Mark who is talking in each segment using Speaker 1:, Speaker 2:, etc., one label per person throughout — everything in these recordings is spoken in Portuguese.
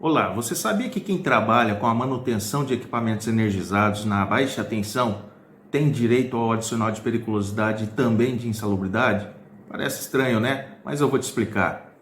Speaker 1: Olá, você sabia que quem trabalha com a manutenção de equipamentos energizados na baixa tensão tem direito ao adicional de periculosidade e também de insalubridade? Parece estranho, né? Mas eu vou te explicar.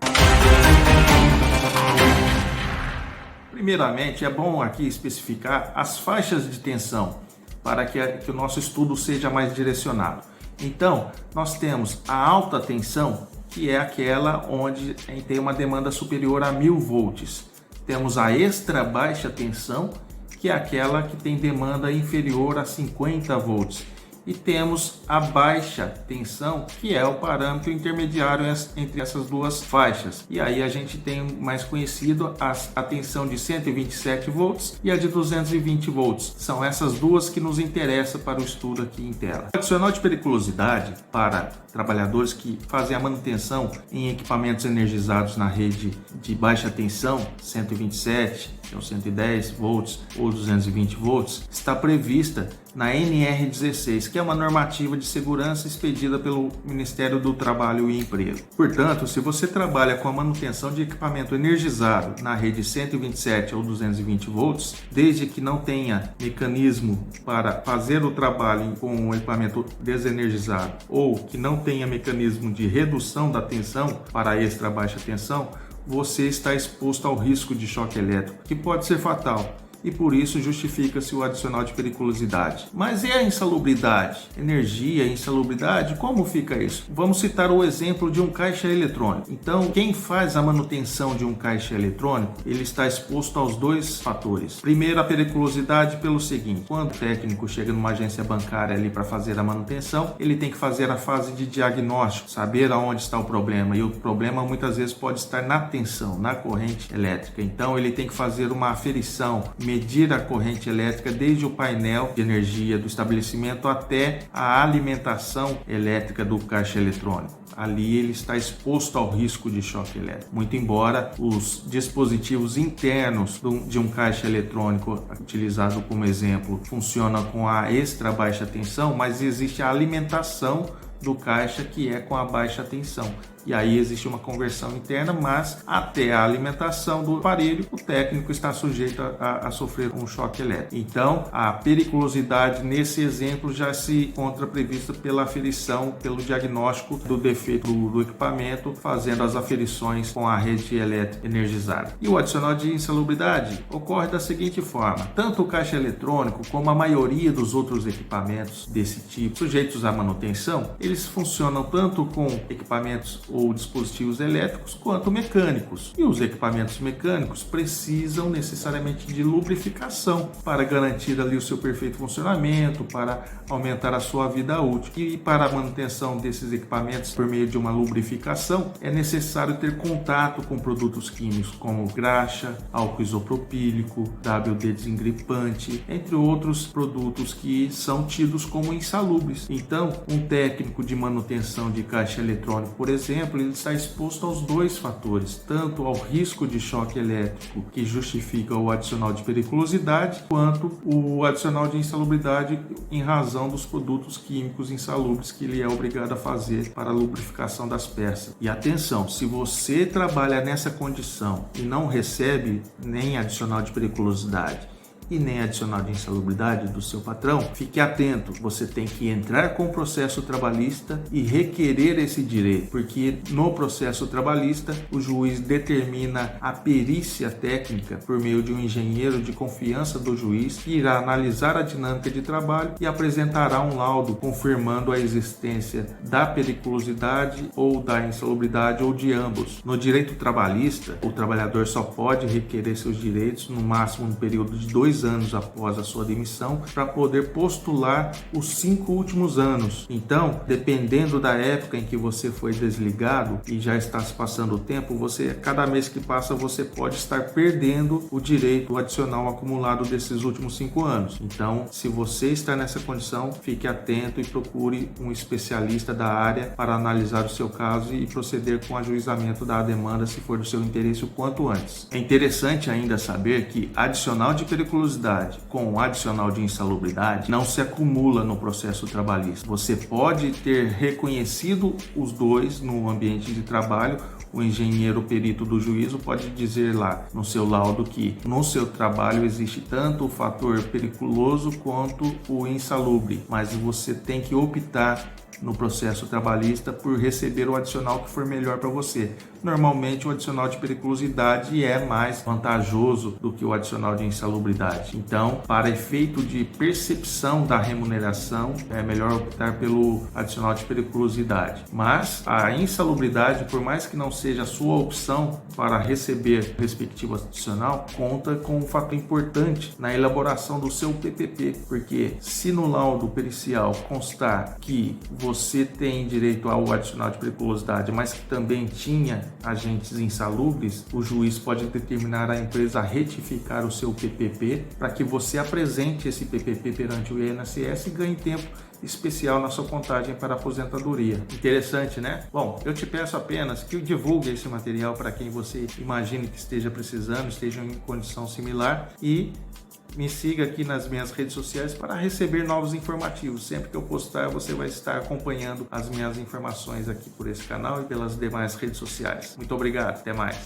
Speaker 1: Primeiramente, é bom aqui especificar as faixas de tensão para que o nosso estudo seja mais direcionado. Então, nós temos a alta tensão, que é aquela onde tem uma demanda superior a 1000 volts. Temos a extra baixa tensão, que é aquela que tem demanda inferior a 50 volts. E temos a baixa tensão, que é o parâmetro intermediário entre essas duas faixas. E aí a gente tem mais conhecido a tensão de 127 volts e a de 220 volts. São essas duas que nos interessam para o estudo aqui em tela. O adicional de periculosidade para trabalhadores que fazem a manutenção em equipamentos energizados na rede de baixa tensão, 127, 110 volts ou 220 volts, está prevista na NR16, que é uma normativa de segurança expedida pelo Ministério do Trabalho e Emprego. Portanto, se você trabalha com a manutenção de equipamento energizado na rede 127 ou 220 volts, desde que não tenha mecanismo para fazer o trabalho com o equipamento desenergizado ou que não tenha mecanismo de redução da tensão para extra baixa tensão, você está exposto ao risco de choque elétrico, que pode ser fatal, e por isso justifica-se o adicional de periculosidade. Mas e a insalubridade? Energia, insalubridade, como fica isso? Vamos citar o exemplo de um caixa eletrônico. Então, quem faz a manutenção de um caixa eletrônico, ele está exposto aos dois fatores. Primeiro, a periculosidade pelo seguinte: quando o técnico chega numa agência bancária ali para fazer a manutenção, ele tem que fazer a fase de diagnóstico, saber aonde está o problema, e o problema muitas vezes pode estar na tensão, na corrente elétrica. Então, ele tem que fazer uma aferição, medir a corrente elétrica desde o painel de energia do estabelecimento até a alimentação elétrica do caixa eletrônico. Ali ele está exposto ao risco de choque elétrico. Muito embora os dispositivos internos de um caixa eletrônico utilizado como exemplo funcionam com a extra baixa tensão, mas existe a alimentação do caixa que é com a baixa tensão. E aí existe uma conversão interna, mas até a alimentação do aparelho, o técnico está sujeito a sofrer um choque elétrico. Então, a periculosidade nesse exemplo já se encontra prevista pela aferição, pelo diagnóstico do defeito do equipamento, fazendo as aferições com a rede elétrica energizada. E o adicional de insalubridade ocorre da seguinte forma: tanto o caixa eletrônico como a maioria dos outros equipamentos desse tipo, sujeitos à manutenção, eles funcionam tanto com equipamentos ou dispositivos elétricos quanto mecânicos. E os equipamentos mecânicos precisam necessariamente de lubrificação para garantir ali o seu perfeito funcionamento, para aumentar a sua vida útil. E para a manutenção desses equipamentos por meio de uma lubrificação, é necessário ter contato com produtos químicos como graxa, álcool isopropílico, WD desengripante, entre outros produtos que são tidos como insalubres. Então, um técnico de manutenção de caixa eletrônico, por exemplo, ele está exposto aos dois fatores, tanto ao risco de choque elétrico, que justifica o adicional de periculosidade, quanto o adicional de insalubridade em razão dos produtos químicos insalubres que ele é obrigado a fazer para a lubrificação das peças. E atenção, se você trabalha nessa condição e não recebe nem adicional de periculosidade e nem adicional de insalubridade do seu patrão, fique atento, você tem que entrar com o processo trabalhista e requerer esse direito, porque no processo trabalhista o juiz determina a perícia técnica por meio de um engenheiro de confiança do juiz, que irá analisar a dinâmica de trabalho e apresentará um laudo confirmando a existência da periculosidade ou da insalubridade ou de ambos. No direito trabalhista, o trabalhador só pode requerer seus direitos no máximo no período de 2 anos após a sua demissão, para poder postular os 5 últimos anos. Então, dependendo da época em que você foi desligado e já está se passando o tempo, cada mês que passa, você pode estar perdendo o direito adicional acumulado desses últimos 5 anos. Então, se você está nessa condição, fique atento e procure um especialista da área para analisar o seu caso e proceder com o ajuizamento da demanda, se for do seu interesse, o quanto antes. É interessante ainda saber que adicional de periculosidade com adicional de insalubridade não se acumula no processo trabalhista. Você pode ter reconhecido os dois no ambiente de trabalho o engenheiro perito do juízo pode dizer lá no seu laudo que no seu trabalho existe tanto o fator periculoso quanto o insalubre, mas você tem que optar no processo trabalhista por receber o adicional que for melhor para você. Normalmente o adicional de periculosidade é mais vantajoso do que o adicional de insalubridade. Então, para efeito de percepção da remuneração, é melhor optar pelo adicional de periculosidade. Mas a insalubridade, por mais que não seja a sua opção para receber o respectivo adicional, conta com um fator importante na elaboração do seu PPP, porque se no laudo pericial constar que você tem direito ao adicional de periculosidade, mas que também tinha agentes insalubres, o juiz pode determinar a empresa a retificar o seu PPP para que você apresente esse PPP perante o INSS e ganhe tempo especial na sua contagem para aposentadoria. Interessante, né? Bom, eu te peço apenas que divulgue esse material para quem você imagine que esteja precisando, esteja em condição similar, e me siga aqui nas minhas redes sociais para receber novos informativos. Sempre que eu postar, você vai estar acompanhando as minhas informações aqui por esse canal e pelas demais redes sociais. Muito obrigado, até mais.